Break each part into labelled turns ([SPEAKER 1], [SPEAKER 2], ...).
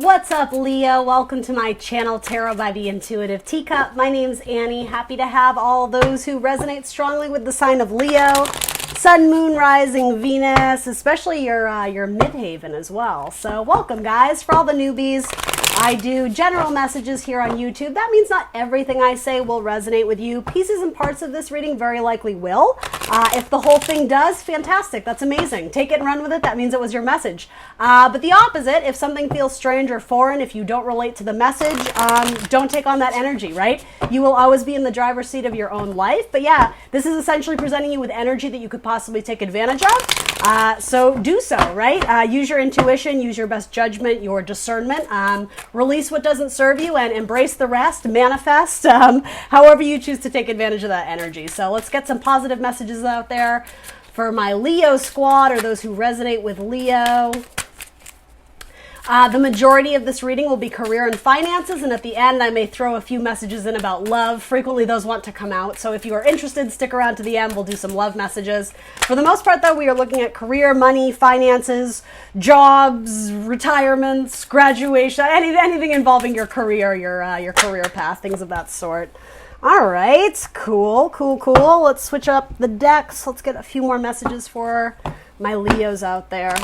[SPEAKER 1] What's up, Leo? Welcome to my channel, Tarot by the Intuitive Teacup. My name's Annie. Happy to have all those who resonate strongly with the sign of Leo. Sun, Moon, Rising, Venus, especially your midhaven as well. So welcome, guys. For all the newbies, I do general messages here on YouTube. That means not everything I say will resonate with you. Pieces and parts of this reading very likely will. If the whole thing does, fantastic. That's amazing. Take it and run with it. That means it was your message. But the opposite, if something feels strange or foreign, if you don't relate to the message, don't take on that energy, right? You will always be in the driver's seat of your own life. But yeah, this is essentially presenting you with energy that you could possibly take advantage of. So do so, right? Use your intuition, use your best judgment, your discernment. Release what doesn't serve you and embrace the rest, manifest, however you choose to take advantage of that energy. So let's get some positive messages out there for my Leo squad or those who resonate with Leo. The majority of this reading will be career and finances, and at the end I may throw a few messages in about love. Frequently those want to come out, so if you are interested, stick around to the end. We'll do some love messages. For the most part, though, we are looking at career, money, finances, jobs, retirements, graduation, anything involving your career, your career path, things of that sort. All right, cool. Let's switch up the decks. Let's get a few more messages for my Leos out there.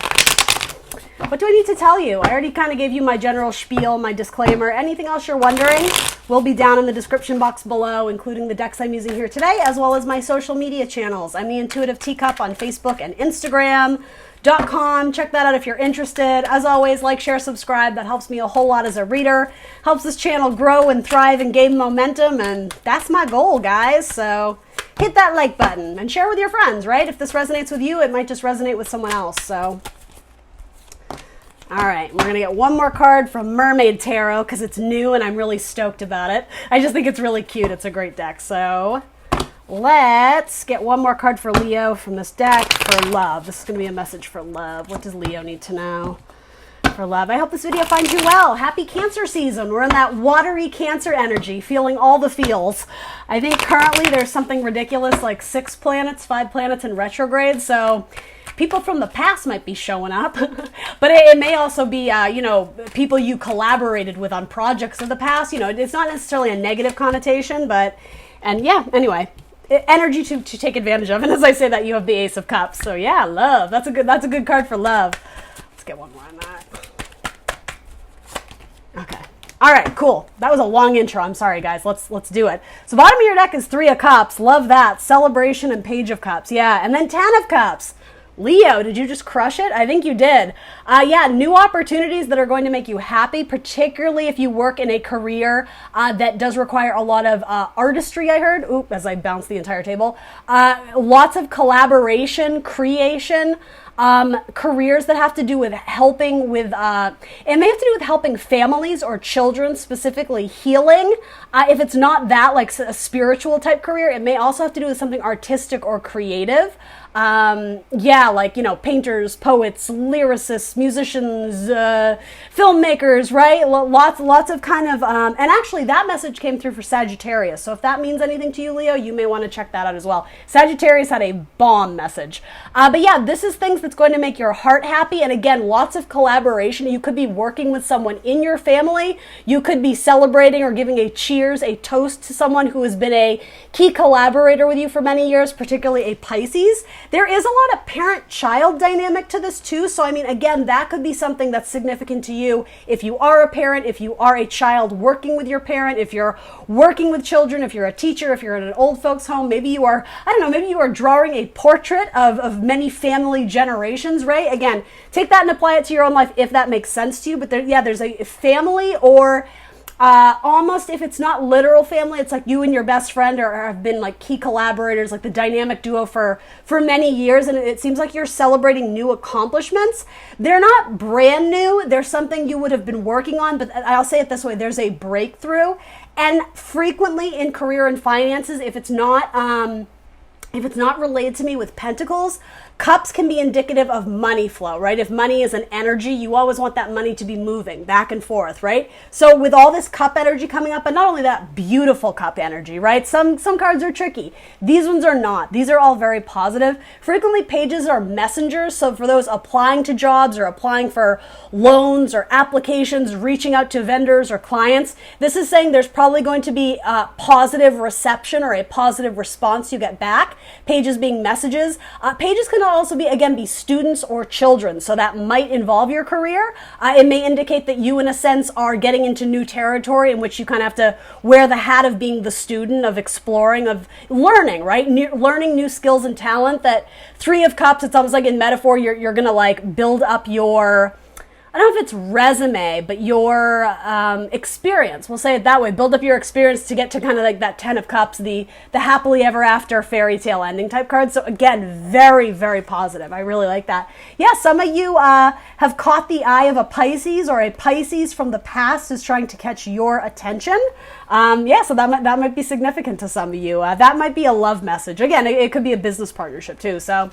[SPEAKER 1] What do I need to tell you? I already kind of gave you my general spiel, my disclaimer. Anything else you're wondering will be down in the description box below, including the decks I'm using here today, as well as my social media channels. I'm the Intuitive Teacup on Facebook and Instagram.com. Check that out if you're interested. As always, like, share, subscribe. That helps me a whole lot as a reader. Helps this channel grow and thrive and gain momentum, and that's my goal, guys. So hit that like button and share with your friends, right? If this resonates with you, it might just resonate with someone else, so... All right, we're going to get one more card from Mermaid Tarot because it's new and I'm really stoked about it. I just think it's really cute. It's a great deck. So let's get one more card for Leo from this deck for love. This is going to be a message for love. What does Leo need to know for love? I hope this video finds you well. Happy Cancer season. We're in that watery Cancer energy, feeling all the feels. I think currently there's something ridiculous like 5 planets in retrograde. So... people from the past might be showing up, but it may also be, people you collaborated with on projects of the past. You know, it's not necessarily a negative connotation, anyway, energy to take advantage of. And as I say that, you have the Ace of Cups. So yeah, love. That's a good card for love. Let's get one more on that. Okay. All right, cool. That was a long intro. I'm sorry, guys. Let's do it. So bottom of your deck is 3 of Cups. Love that. Celebration and Page of Cups. Yeah, and then 10 of Cups. Leo, did you just crush it? I think you did. Yeah, new opportunities that are going to make you happy, particularly if you work in a career that does require a lot of artistry, I heard. Oop, as I bounce the entire table. Lots of collaboration, creation, careers that have to do with helping with, it may have to do with helping families or children, specifically healing. If it's not that, like a spiritual type career, it may also have to do with something artistic or creative. Painters, poets, lyricists, musicians, filmmakers, right? Lots of kind of, and actually that message came through for Sagittarius. So if that means anything to you, Leo, you may want to check that out as well. Sagittarius had a bomb message. But yeah, this is things that's going to make your heart happy. And again, lots of collaboration. You could be working with someone in your family. You could be celebrating or giving a cheers, a toast to someone who has been a key collaborator with you for many years, particularly a Pisces. There is a lot of parent-child dynamic to this too. So, I mean, again, that could be something that's significant to you. If you are a parent, if you are a child working with your parent, if you're working with children, if you're a teacher, if you're in an old folks home, maybe you are, maybe you are drawing a portrait of many family generations, right? Again, take that and apply it to your own life if that makes sense to you. But there's a family or... almost, if it's not literal family, it's like you and your best friend or have been like key collaborators, like the dynamic duo for many years, and it seems like you're celebrating new accomplishments. They're not brand new. There's something you would have been working on, but I'll say it this way, there's a breakthrough. And frequently in career and finances, if it's not related to me with pentacles, Cups can be indicative of money flow, right? If money is an energy, you always want that money to be moving back and forth, right? So with all this cup energy coming up, and not only that, beautiful cup energy, right? Some cards are tricky. These ones are not. These are all very positive. Frequently, pages are messengers. So for those applying to jobs or applying for loans or applications, reaching out to vendors or clients, this is saying there's probably going to be a positive reception or a positive response you get back. Pages being messages. Pages can also be students or children, so that might involve your career. It may indicate that you, in a sense, are getting into new territory in which you kind of have to wear the hat of being the student, of exploring, of learning, right? Learning new skills and talent. That Three of Cups, it's almost like in metaphor, you're going to like build up your, I don't know if it's resume, but your experience. We'll say it that way. Build up your experience to get to kind of like that Ten of Cups, the happily ever after fairy tale ending type card. So again, very, very positive. I really like that. Yeah, some of you have caught the eye of a Pisces, or a Pisces from the past is trying to catch your attention. So that might be significant to some of you. That might be a love message. Again, it could be a business partnership too. So.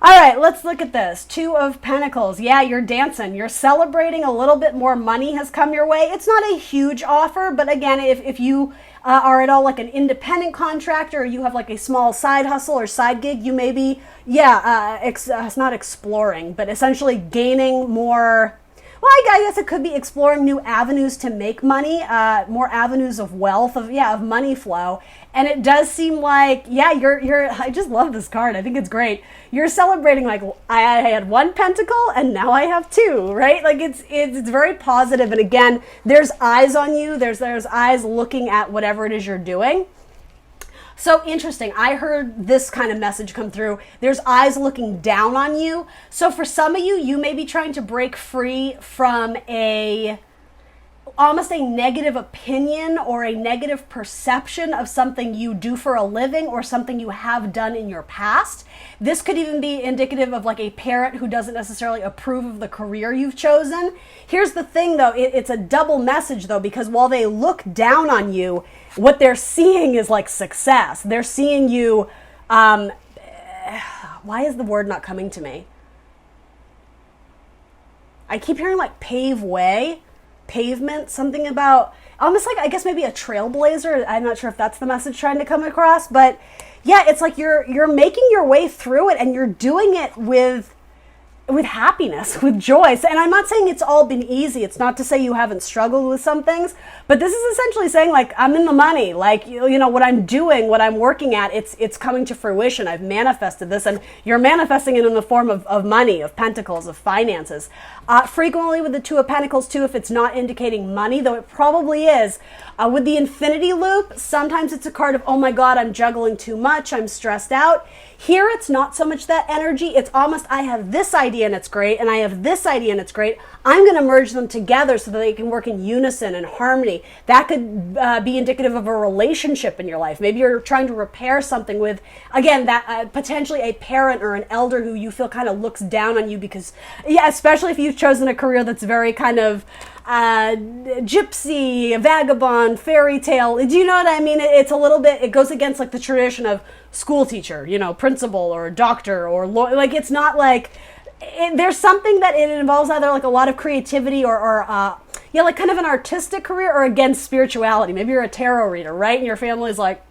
[SPEAKER 1] All right, let's look at this. Two of Pentacles. Yeah, you're dancing. You're celebrating. A little bit more money has come your way. It's not a huge offer, but again, if you are at all like an independent contractor, or you have like a small side hustle or side gig, you may be, it's not exploring, but essentially gaining more. Well, I guess it could be exploring new avenues to make money, more avenues of wealth, of money flow. And it does seem like, you're, I just love this card. I think it's great. You're celebrating like, I had one pentacle and now I have two, right? Like it's very positive. And again, there's eyes on you. There's eyes looking at whatever it is you're doing. So interesting. I heard this kind of message come through. There's eyes looking down on you. So for some of you, you may be trying to break free from almost a negative opinion or a negative perception of something you do for a living or something you have done in your past. This could even be indicative of like a parent who doesn't necessarily approve of the career you've chosen. Here's the thing though, it's a double message though, because while they look down on you, what they're seeing is like success. They're seeing you, why is the word not coming to me? I keep hearing like pave way, pavement, something about almost like, I guess maybe a trailblazer. I'm not sure if that's the message trying to come across, but yeah, it's like you're making your way through it and you're doing it with happiness, with joy. And I'm not saying it's all been easy. It's not to say you haven't struggled with some things, but this is essentially saying like, I'm in the money. Like, you know, what I'm doing, what I'm working at, it's coming to fruition. I've manifested this, and you're manifesting it in the form of money, of pentacles, of finances. Frequently with the Two of Pentacles too, if it's not indicating money, though it probably is, with the Infinity Loop, sometimes it's a card of, oh my God, I'm juggling too much. I'm stressed out. Here, it's not so much that energy. It's almost, I have this idea and it's great, and I have this idea and it's great. I'm going to merge them together so that they can work in unison and harmony. That could be indicative of a relationship in your life. Maybe you're trying to repair something with, again, that potentially a parent or an elder who you feel kind of looks down on you because, especially if you've chosen a career that's very kind of gypsy, vagabond, fairy tale. Do you know what I mean? It's a little bit, it goes against like the tradition of school teacher, principal or doctor or lawyer. Like, it's not like, there's something that it involves either like a lot of creativity or like kind of an artistic career, or again, spirituality. Maybe you're a tarot reader, right? And your family's like,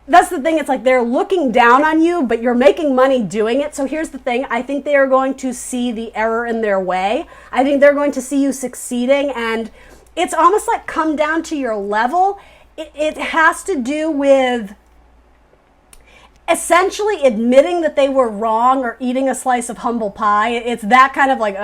[SPEAKER 1] That's the thing. It's like they're looking down on you, but you're making money doing it. So here's the thing. I think they are going to see the error in their way. I think they're going to see you succeeding, and it's almost like come down to your level. It has to do with essentially admitting that they were wrong or eating a slice of humble pie. It's that kind of like,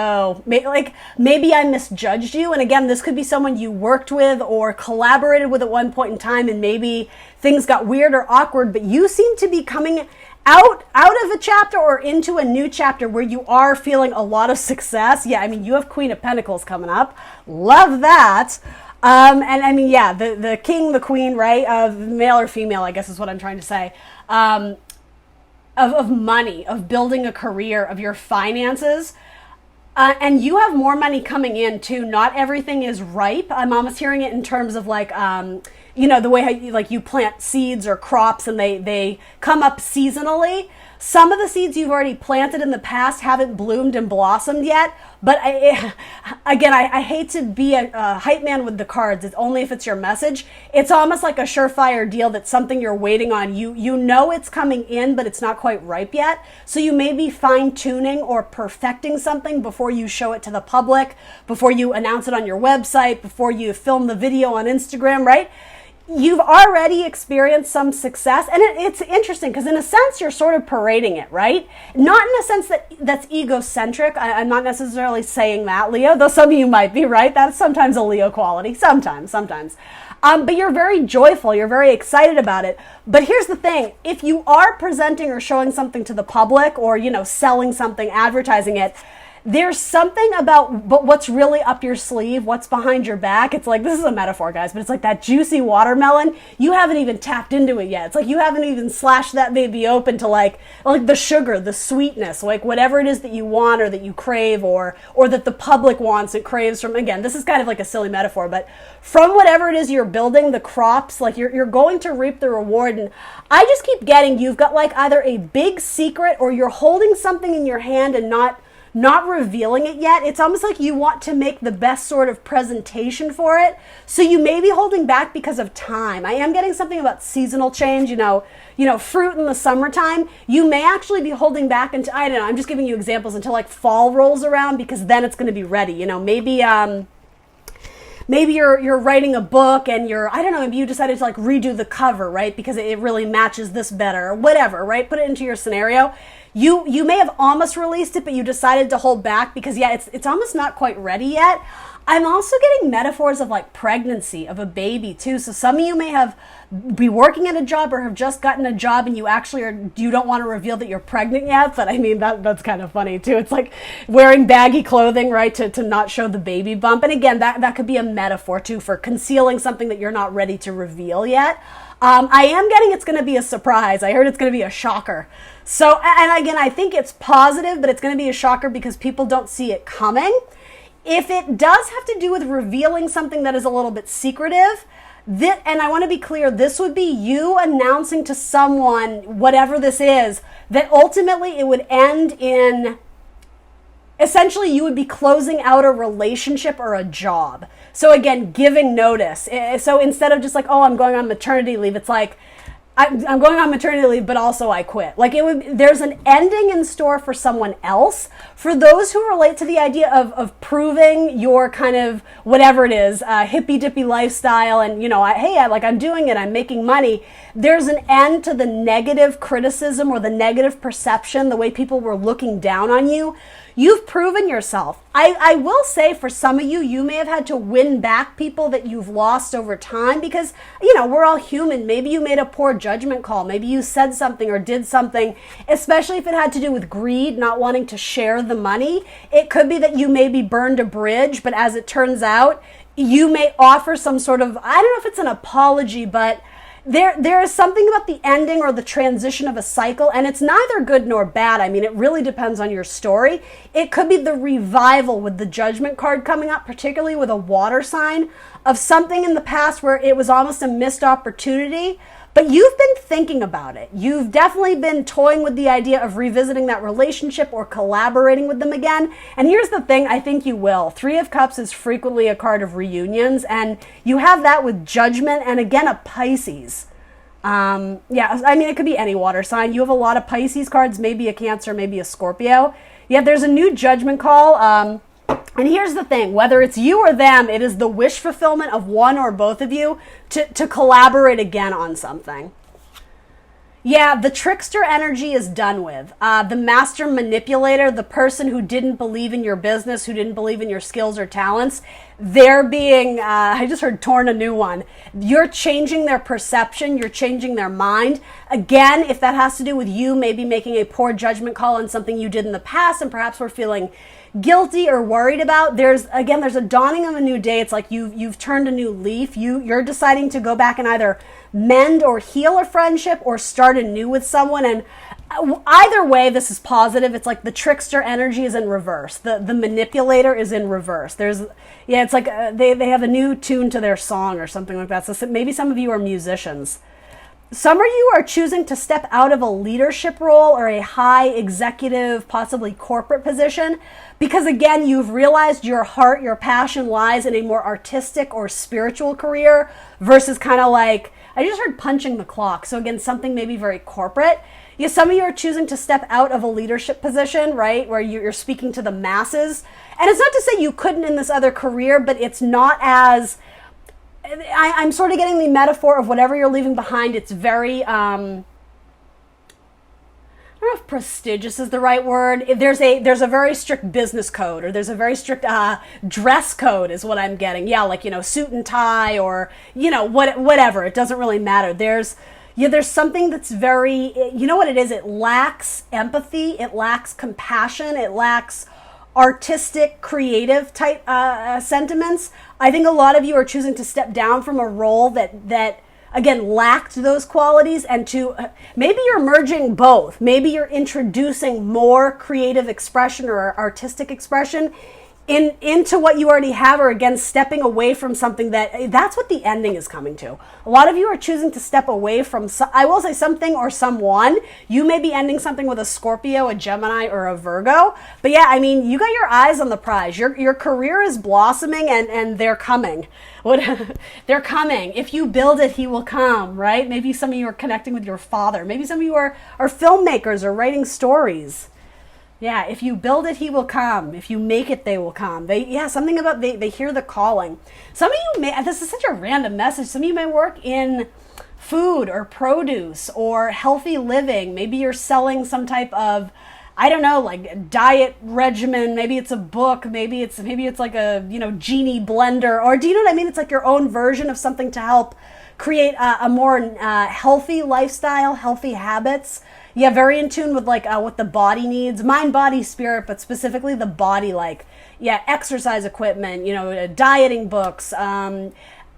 [SPEAKER 1] maybe I misjudged you. And again, this could be someone you worked with or collaborated with at one point in time, and maybe things got weird or awkward, but you seem to be coming out of a chapter or into a new chapter where you are feeling a lot of success. Yeah, I mean, you have Queen of Pentacles coming up. Love that. And I mean, yeah, the king, the queen, right? Of male or female, I guess is what I'm trying to say. Of money, of building a career, of your finances. And you have more money coming in too. Not everything is ripe. I'm almost hearing it in terms of like, the way how you plant seeds or crops and they come up seasonally. Some of the seeds you've already planted in the past haven't bloomed and blossomed yet, but I hate to be a hype man with the cards. It's only if it's your message. It's almost like a surefire deal that's something you're waiting on. You know it's coming in, but it's not quite ripe yet. So you may be fine-tuning or perfecting something before you show it to the public, before you announce it on your website, before you film the video on Instagram, right? You've already experienced some success, and it's interesting because in a sense you're sort of parading it, right? Not in a sense that's egocentric. I'm not necessarily saying that, Leo, though some of you might be, right? That's sometimes a Leo quality, sometimes. But you're very joyful, you're very excited about it. But here's the thing, if you are presenting or showing something to the public or, selling something, advertising it, there's something about but what's really up your sleeve, what's behind your back. It's like, this is a metaphor, guys, but it's like that juicy watermelon. You haven't even tapped into it yet. It's like you haven't even slashed that baby open to like the sugar, the sweetness, like whatever it is that you want or that you crave or that the public wants and craves from. Again, this is kind of like a silly metaphor, but from whatever it is you're building, the crops, like you're going to reap the reward. And I just keep getting, you've got like either a big secret or you're holding something in your hand and not revealing it yet. It's almost like you want to make the best sort of presentation for it. So you may be holding back because of time. I am getting something about seasonal change, fruit in the summertime. You may actually be holding back until, I don't know, I'm just giving you examples until like fall rolls around because then it's going to be ready. Maybe you're writing a book and maybe you decided to like redo the cover, right? Because it really matches this better or whatever, right? Put it into your scenario. You may have almost released it, but you decided to hold back because it's almost not quite ready yet. I'm also getting metaphors of like pregnancy, of a baby too. So some of you may be working at a job or have just gotten a job and you don't want to reveal that you're pregnant yet. But I mean, that's kind of funny too. It's like wearing baggy clothing, right? To not show the baby bump. And again, that could be a metaphor too for concealing something that you're not ready to reveal yet. I am getting it's going to be a surprise. I heard it's going to be a shocker. So, and again, I think it's positive, but it's going to be a shocker because people don't see it coming. If it does have to do with revealing something that is a little bit secretive, and I want to be clear, this would be you announcing to someone, whatever this is, that ultimately it would end in, essentially you would be closing out a relationship or a job. So again, giving notice. So instead of just like, oh, I'm going on maternity leave, it's like, I'm going on maternity leave, but also I quit. Like there's an ending in store for someone else. For those who relate to the idea of proving your kind of whatever it is, hippy dippy lifestyle, and I'm doing it, I'm making money. There's an end to the negative criticism or the negative perception, the way people were looking down on you. You've proven yourself. I will say for some of you, you may have had to win back people that you've lost over time because, we're all human. Maybe you made a poor judgment call. Maybe you said something or did something, especially if it had to do with greed, not wanting to share the money. It could be that you maybe burned a bridge, but as it turns out, you may offer some sort of, I don't know if it's an apology, but there is something about the ending or the transition of a cycle, and it's neither good nor bad. I mean, it really depends on your story. It could be the revival with the Judgment card coming up, particularly with a water sign, of something in the past where it was almost a missed opportunity, but you've been thinking about it. You've definitely been toying with the idea of revisiting that relationship or collaborating with them again. And here's the thing, I think you will. Three of Cups is frequently a card of reunions, and you have that with Judgment and again a Pisces. It could be any water sign. You have a lot of Pisces cards, maybe a Cancer, maybe a Scorpio. Yeah, there's a new Judgment call. And here's the thing, whether it's you or them, it is the wish fulfillment of one or both of you to collaborate again on something. Yeah, the trickster energy is done with. The master manipulator, the person who didn't believe in your business, who didn't believe in your skills or talents, they're being, I just heard torn a new one. You're changing their perception, you're changing their mind. Again, if that has to do with you maybe making a poor judgment call on something you did in the past and perhaps we're feeling guilty or worried about, there's a dawning of a new day. It's like you've turned a new leaf. You're deciding to go back and either mend or heal a friendship or start anew with someone. And either way, this is positive. It's like the trickster energy is in reverse. The manipulator is in reverse. It's like they have a new tune to their song or something like that. So maybe some of you are musicians. Some of you are choosing to step out of a leadership role or a high executive, possibly corporate position, because again, you've realized your heart, your passion lies in a more artistic or spiritual career versus kind of like, I just heard punching the clock. So again, something maybe very corporate. Yeah, some of you are choosing to step out of a leadership position, right, where you're speaking to the masses. And it's not to say you couldn't in this other career, but it's not as... I'm sort of getting the metaphor of whatever you're leaving behind. It's very, I don't know if prestigious is the right word. There's a very strict business code, or there's a very strict dress code is what I'm getting. Yeah, like, suit and tie, or, whatever. It doesn't really matter. There's something that's very, you know what it is? It lacks empathy. It lacks compassion. It lacks artistic, creative type sentiments. I think a lot of you are choosing to step down from a role that again lacked those qualities, and to maybe you're merging both. Maybe you're introducing more creative expression or artistic expression into what you already have, or again stepping away from something that's what the ending is coming to. A lot of you are choosing to step away from, I will say, something or someone. You may be ending something with a Scorpio, a Gemini, or a Virgo, but yeah, I mean, you got your eyes on the prize. Your career is blossoming, and they're coming. They're coming. If you build it, he will come, right? Maybe some of you are connecting with your father. Maybe some of you are filmmakers or writing stories. Yeah, if you build it, he will come. If you make it, they will come. Something about they hear the calling. Some of you may, this is such a random message, some of you may work in food or produce or healthy living. Maybe you're selling some type of, I don't know, like diet regimen. Maybe it's a book. Maybe it's like a, genie blender, or do you know what I mean? It's like your own version of something to help create a more healthy lifestyle, healthy habits. Yeah, very in tune with like what the body needs, mind, body, spirit, but specifically the body, like, exercise equipment, dieting books,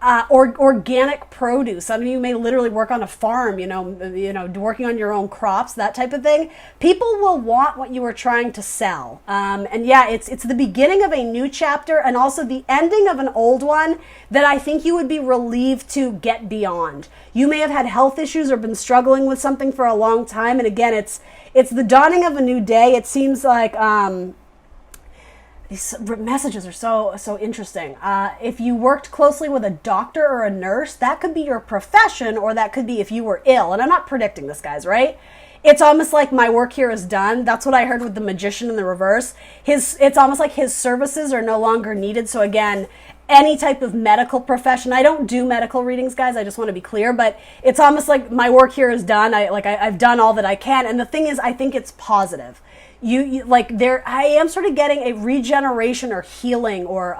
[SPEAKER 1] organic produce. Some of you may literally work on a farm, working on your own crops, that type of thing. People will want what you are trying to sell. It's the beginning of a new chapter, and also the ending of an old one that I think you would be relieved to get beyond. You may have had health issues or been struggling with something for a long time. And again, it's the dawning of a new day. It seems like, these messages are so interesting. If you worked closely with a doctor or a nurse, that could be your profession, or that could be if you were ill. And I'm not predicting this, guys, right? It's almost like my work here is done. That's what I heard with the magician in the reverse. It's almost like his services are no longer needed. So again, any type of medical profession. I don't do medical readings, guys. I just want to be clear, but it's almost like my work here is done. I've done all that I can. And the thing is, I think it's positive. I am sort of getting a regeneration or healing, or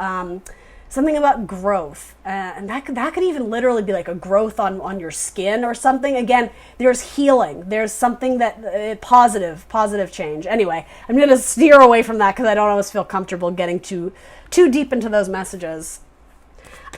[SPEAKER 1] something about growth, and that could even literally be like a growth on your skin or something. Again, there's healing. There's something that positive change. Anyway, I'm going to steer away from that because I don't always feel comfortable getting too deep into those messages.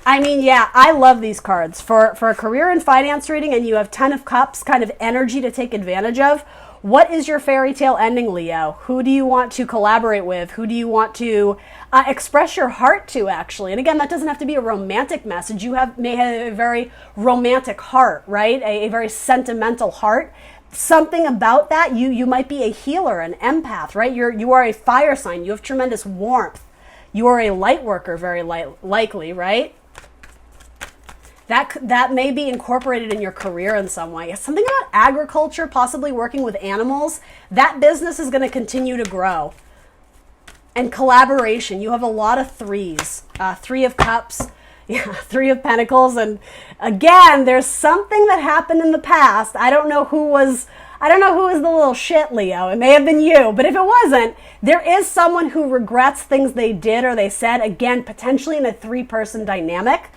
[SPEAKER 1] I mean, yeah, I love these cards for a career and finance reading, and you have 10 of Cups, kind of energy to take advantage of. What is your fairy tale ending, Leo? Who do you want to collaborate with? Who do you want to express your heart to, actually? And again, that doesn't have to be a romantic message. You may have a very romantic heart, right? A very sentimental heart. Something about that, you might be a healer, an empath, right? You are a fire sign. You have tremendous warmth. You are a light worker, very likely, right? That may be incorporated in your career in some way. Something about agriculture, possibly working with animals. That business is going to continue to grow. And collaboration. You have a lot of threes. 3 of Cups, 3 of Pentacles. And again, there's something that happened in the past. I don't know who was the little shit, Leo. It may have been you. But if it wasn't, there is someone who regrets things they did or they said. Again, potentially in a 3-person dynamic.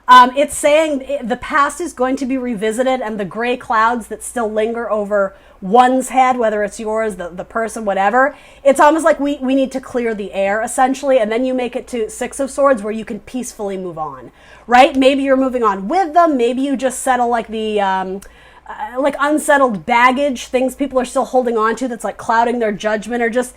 [SPEAKER 1] It's saying the past is going to be revisited, and the gray clouds that still linger over one's head, whether it's yours, the person, whatever, it's almost like we need to clear the air, essentially, and then you make it to 6 of Swords where you can peacefully move on, right? Maybe you're moving on with them. Maybe you just settle like the like unsettled baggage, things people are still holding on to that's like clouding their judgment, or just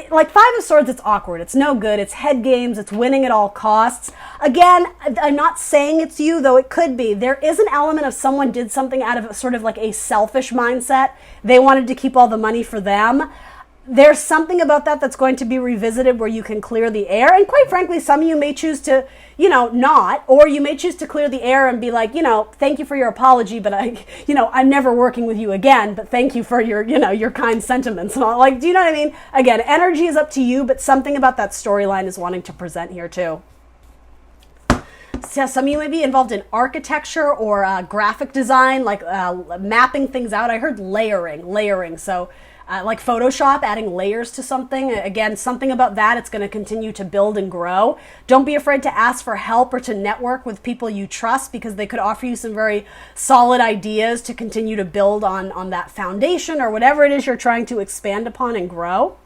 [SPEAKER 1] like Five of Swords. It's awkward. It's no good. It's head games. It's winning at all costs. Again, I'm not saying it's you, though it could be. There is an element of someone did something out of sort of like a selfish mindset. They wanted to keep all the money for them. There's something about that that's going to be revisited where you can clear the air. And quite frankly, some of you may choose to, not, or you may choose to clear the air and be like, thank you for your apology, but I'm never working with you again, but thank you for your kind sentiments and all. Like, do you know what I mean? Again, energy is up to you, but something about that storyline is wanting to present here too. So some of you may be involved in architecture or graphic design, like mapping things out. I heard layering. So like Photoshop, adding layers to something. Again, something about that, it's going to continue to build and grow. Don't be afraid to ask for help or to network with people you trust, because they could offer you some very solid ideas to continue to build on that foundation or whatever it is you're trying to expand upon and grow.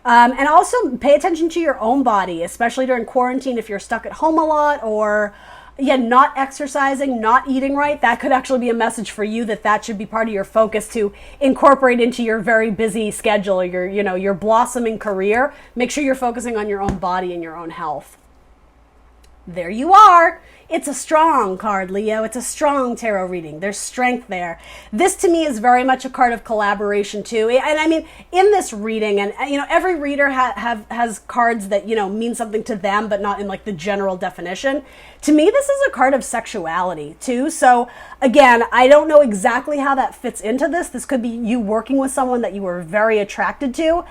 [SPEAKER 1] And also pay attention to your own body, especially during quarantine. If you're stuck at home a lot, or not exercising, not eating right, that could actually be a message for you that should be part of your focus to incorporate into your very busy schedule, your blossoming career. Make sure you're focusing on your own body and your own health. There you are. It's a strong card, Leo. It's a strong tarot reading. There's strength there. This to me is very much a card of collaboration too. And I mean, in this reading, and every reader has cards that, mean something to them, but not in like the general definition. To me, this is a card of sexuality too. So again, I don't know exactly how that fits into this. This could be you working with someone that you were very attracted to.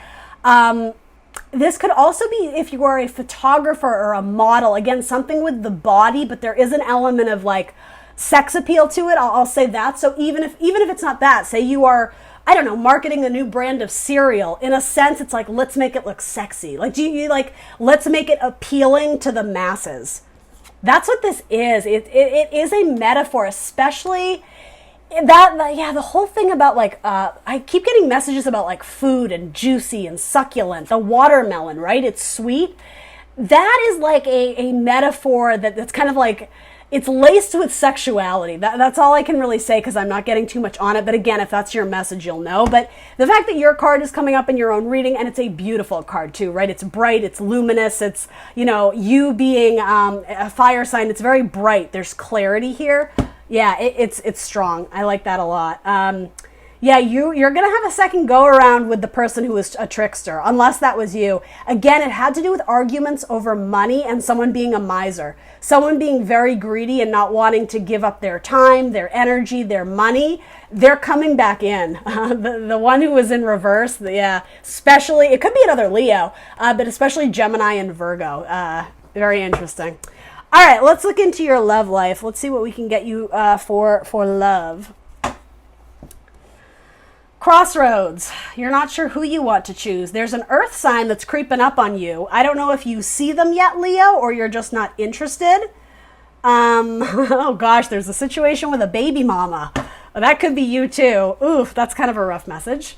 [SPEAKER 1] This could also be if you are a photographer or a model. Again, something with the body, but there is an element of like sex appeal to it. I'll say that. So even if it's not that, say you are, I don't know, marketing a new brand of cereal. In a sense, it's like, let's make it look sexy. Like, let's make it appealing to the masses. That's what this is. It is a metaphor, especially the whole thing about like, I keep getting messages about like food and juicy and succulent, the watermelon, right? It's sweet. That is like a metaphor that's kind of like, it's laced with sexuality. That's all I can really say, because I'm not getting too much on it. But again, if that's your message, you'll know. But the fact that your card is coming up in your own reading, and it's a beautiful card too, right? It's bright, it's luminous, it's, you being a fire sign, it's very bright. There's clarity here. Yeah, it's strong. I like that a lot. You're going to have a second go around with the person who was a trickster, unless that was you. Again, it had to do with arguments over money and someone being a miser. Someone being very greedy and not wanting to give up their time, their energy, their money. They're coming back in. The one who was in reverse, especially, it could be another Leo, but especially Gemini and Virgo. Very interesting. All right, let's look into your love life. Let's see what we can get you for love. Crossroads. You're not sure who you want to choose. There's an earth sign that's creeping up on you. I don't know if you see them yet, Leo, or you're just not interested. Oh gosh, there's a situation with a baby mama. That could be you too. Oof, that's kind of a rough message.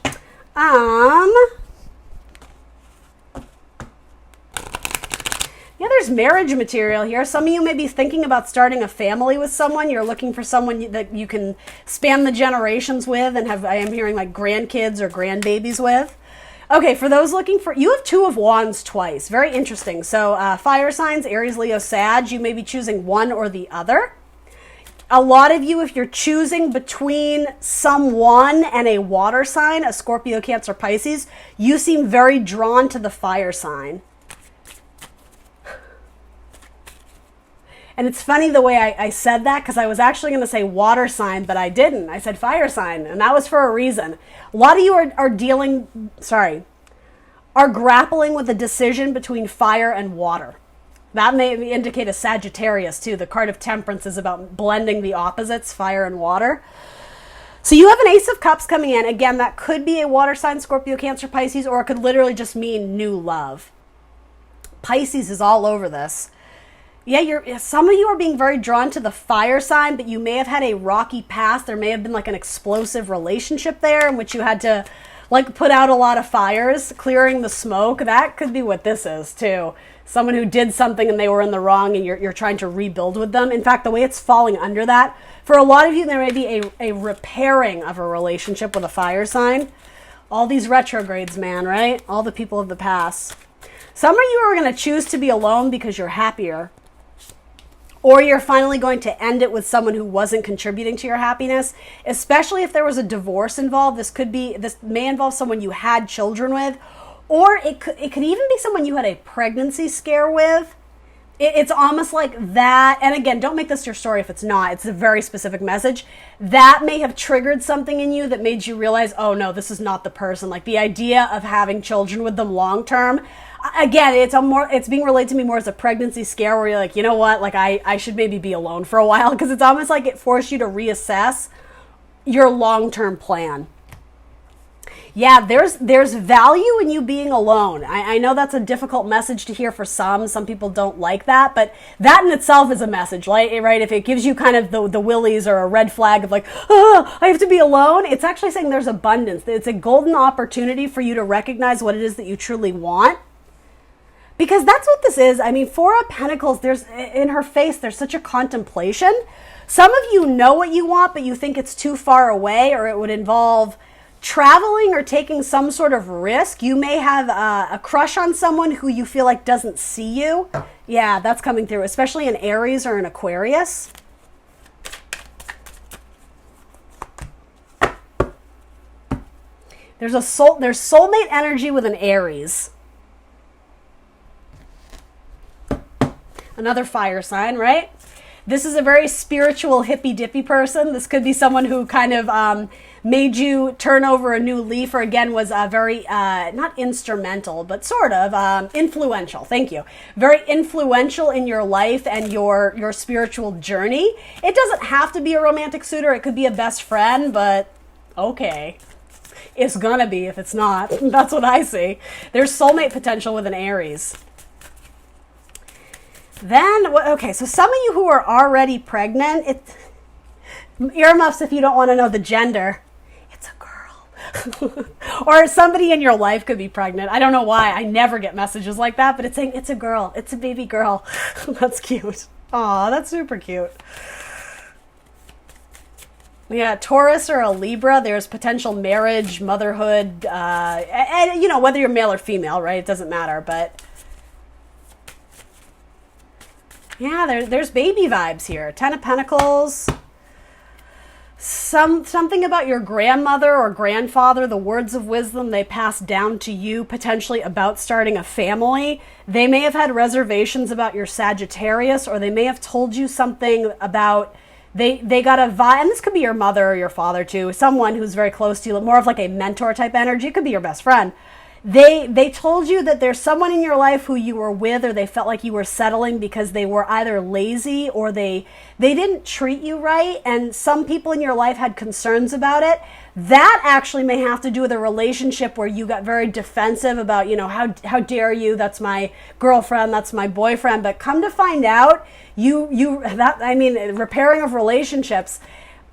[SPEAKER 1] There's marriage material here. Some of you may be thinking about starting a family with someone. You're looking for someone that you can span the generations with and I am hearing like grandkids or grandbabies with. Okay, for those looking for, you have Two of Wands twice. Very interesting. So fire signs, Aries, Leo, Sag, you may be choosing one or the other. A lot of you, if you're choosing between someone and a water sign, a Scorpio, Cancer, Pisces, you seem very drawn to the fire sign. And it's funny the way I said that, because I was actually going to say water sign, but I didn't. I said fire sign, and that was for a reason. A lot of you are grappling with a decision between fire and water. That may indicate a Sagittarius too. The card of Temperance is about blending the opposites, fire and water. So you have an Ace of Cups coming in. Again, that could be a water sign, Scorpio, Cancer, Pisces, or it could literally just mean new love. Pisces is all over this. Yeah, some of you are being very drawn to the fire sign, but you may have had a rocky past. There may have been like an explosive relationship there in which you had to like put out a lot of fires, clearing the smoke. That could be what this is too. Someone who did something and they were in the wrong and you're trying to rebuild with them. In fact, the way it's falling under that, for a lot of you, there may be a repairing of a relationship with a fire sign. All these retrogrades, man, right? All the people of the past. Some of you are going to choose to be alone because you're happier. Or you're finally going to end it with someone who wasn't contributing to your happiness, especially if there was a divorce involved. This may involve someone you had children with, or it could even be someone you had a pregnancy scare with. It's almost like that. And again, don't make this your story if it's not. It's a very specific message. That may have triggered something in you that made you realize, oh no, this is not the person. Like the idea of having children with them long term. Again, it's being relayed to me more as a pregnancy scare where you're like, you know what, like I should maybe be alone for a while, because it's almost like it forced you to reassess your long-term plan. Yeah, there's value in you being alone. I know that's a difficult message to hear for some. Some people don't like that, but that in itself is a message, right? If it gives you kind of the willies or a red flag of like, oh, I have to be alone, it's actually saying there's abundance. It's a golden opportunity for you to recognize what it is that you truly want. Because that's what this is. I mean, Four of Pentacles, in her face, there's such a contemplation. Some of you know what you want, but you think it's too far away, or it would involve traveling or taking some sort of risk. You may have a crush on someone who you feel like doesn't see you. Yeah, that's coming through, especially in Aries or in Aquarius. There's soulmate energy with an Aries. Another fire sign, right? This is a very spiritual, hippy-dippy person. This could be someone who kind of made you turn over a new leaf, or again was very, not instrumental, but sort of influential. Thank you. Very influential in your life and your spiritual journey. It doesn't have to be a romantic suitor. It could be a best friend, but okay. It's gonna be if it's not. That's what I see. There's soulmate potential with an Aries. Then, okay, so some of you who are already pregnant, earmuffs if you don't want to know the gender. It's a girl. Or somebody in your life could be pregnant. I don't know why. I never get messages like that, but it's saying it's a girl. It's a baby girl. That's cute. Aw, that's super cute. Yeah, Taurus or a Libra, there's potential marriage, motherhood, and you know, whether you're male or female, right? It doesn't matter, but yeah, there's baby vibes here. Ten of Pentacles. Something about your grandmother or grandfather, the words of wisdom they passed down to you, potentially about starting a family. They may have had reservations about your Sagittarius, or they may have told you something about they got a vibe, and this could be your mother or your father too, someone who's very close to you, more of like a mentor type energy. It could be your best friend. They told you that there's someone in your life who you were with, or they felt like you were settling because they were either lazy or they didn't treat you right, and some people in your life had concerns about it. That actually may have to do with a relationship where you got very defensive about, you know, how dare you, that's my girlfriend, that's my boyfriend. But come to find out, repairing of relationships,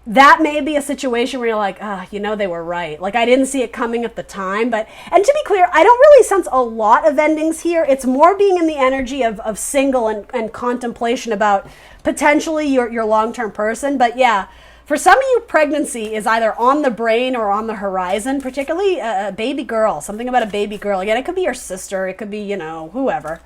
[SPEAKER 1] that may be a situation where you're like, you know, they were right. Like, I didn't see it coming at the time. But, and to be clear, I don't really sense a lot of endings here. It's more being in the energy of single and contemplation about potentially your long-term person. But yeah, for some of you, pregnancy is either on the brain or on the horizon, particularly a baby girl, something about a baby girl. Again, it could be your sister. It could be, you know, whoever.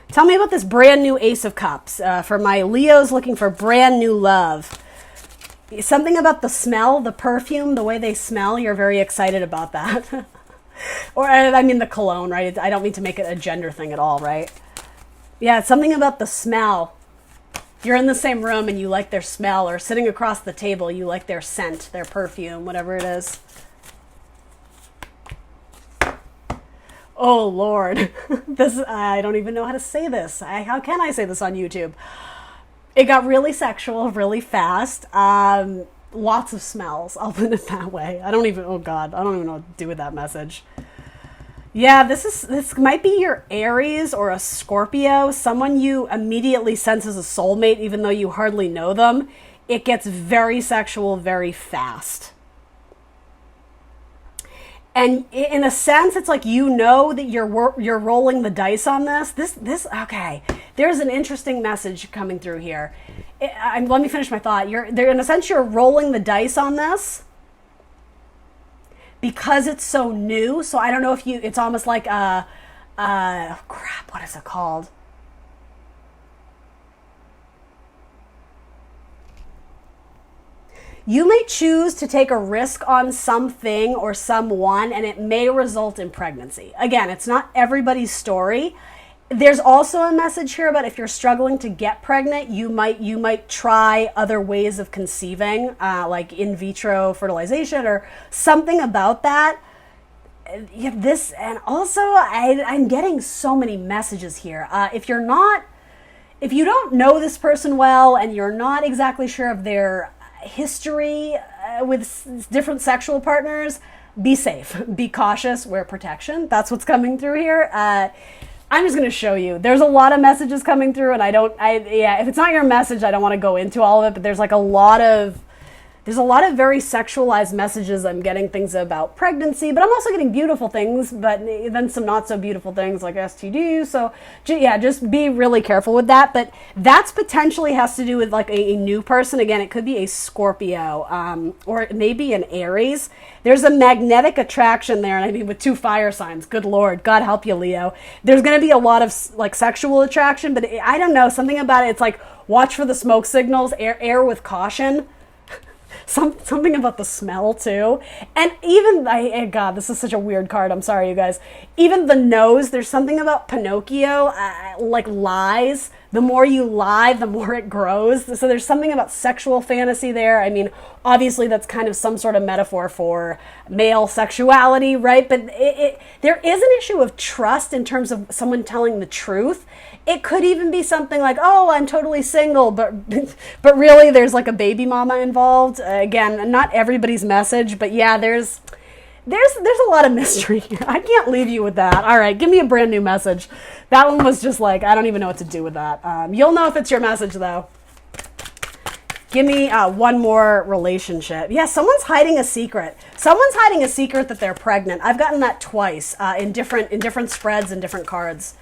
[SPEAKER 1] Tell me about this brand new Ace of Cups. For my Leos looking for brand new love. Something about the smell, the perfume, the way they smell. You're very excited about that. Or, I mean, the cologne, right? I don't mean to make it a gender thing at all, right? Yeah, it's something about the smell. You're in the same room and you like their smell, or sitting across the table, you like their scent, their perfume, whatever it is. Oh, Lord. I don't even know how to say this. How can I say this on YouTube? It got really sexual really fast. Lots of smells. I'll put it that way. Oh God, I don't even know what to do with that message. Yeah, this might be your Aries or a Scorpio, someone you immediately sense as a soulmate, even though you hardly know them. it gets very sexual very fast. And in a sense, it's like, you know, that you're rolling the dice on this. Okay. There's an interesting message coming through here. Let me finish my thought. In a sense, you're rolling the dice on this because it's so new. So I don't know if it's almost like crap, what is it called? You may choose to take a risk on something or someone, and it may result in pregnancy. Again, it's not everybody's story. There's also a message here about if you're struggling to get pregnant, you might try other ways of conceiving, like in vitro fertilization or something about that. This, and also I'm getting so many messages here. If you don't know this person well and you're not exactly sure of their history with different sexual partners, be safe, be cautious, wear protection. That's what's coming through here. I'm just going to show you. There's a lot of messages coming through, and if it's not your message, I don't want to go into all of it, but there's a lot of very sexualized messages. I'm getting things about pregnancy, but I'm also getting beautiful things, but then some not so beautiful things like STDs. So yeah, just be really careful with that. But that's potentially has to do with like a new person. Again, it could be a Scorpio, or maybe an Aries. There's a magnetic attraction there. And I mean, with 2 fire signs, good Lord, God help you, Leo. There's going to be a lot of like sexual attraction, but I don't know, something about it. It's like, watch for the smoke signals, air with caution. Something about the smell too. And even, God, this is such a weird card. I'm sorry, you guys. Even the nose, there's something about Pinocchio, like lies. The more you lie, the more it grows. So there's something about sexual fantasy there. I mean, obviously that's kind of some sort of metaphor for male sexuality, right? But there is an issue of trust in terms of someone telling the truth. It could even be something like, oh, I'm totally single, but really there's like a baby mama involved. Again, not everybody's message, but yeah, there's a lot of mystery here. I can't leave you with that. All right, give me a brand new message. That one was just like, I don't even know what to do with that. You'll know if it's your message though. Give me one more relationship. Yeah, someone's hiding a secret. Someone's hiding a secret that they're pregnant. I've gotten that twice in different spreads and different cards.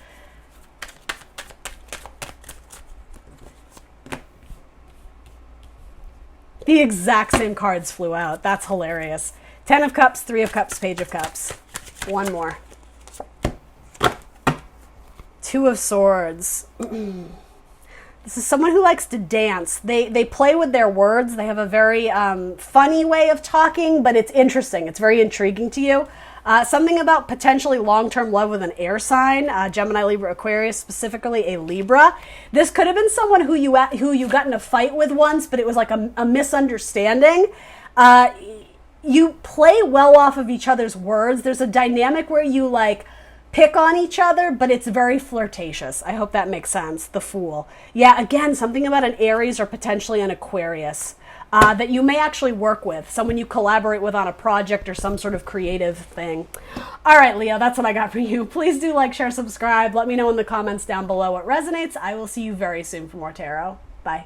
[SPEAKER 1] The exact same cards flew out. That's hilarious. 10 of Cups, 3 of Cups, Page of Cups. One more. 2 of Swords. This is someone who likes to dance. They play with their words. They have a very funny way of talking, but it's interesting. It's very intriguing to you. Something about potentially long-term love with an air sign, Gemini, Libra, Aquarius, specifically a Libra. This could have been someone who you got in a fight with once, but it was like a misunderstanding. You play well off of each other's words. There's a dynamic where you like pick on each other, but it's very flirtatious. I hope that makes sense. The Fool. Yeah, again, something about an Aries or potentially an Aquarius. That you may actually work with, someone you collaborate with on a project or some sort of creative thing. All right, Leo, that's what I got for you. Please do like, share, subscribe. Let me know in the comments down below what resonates. I will see you very soon for more tarot. Bye.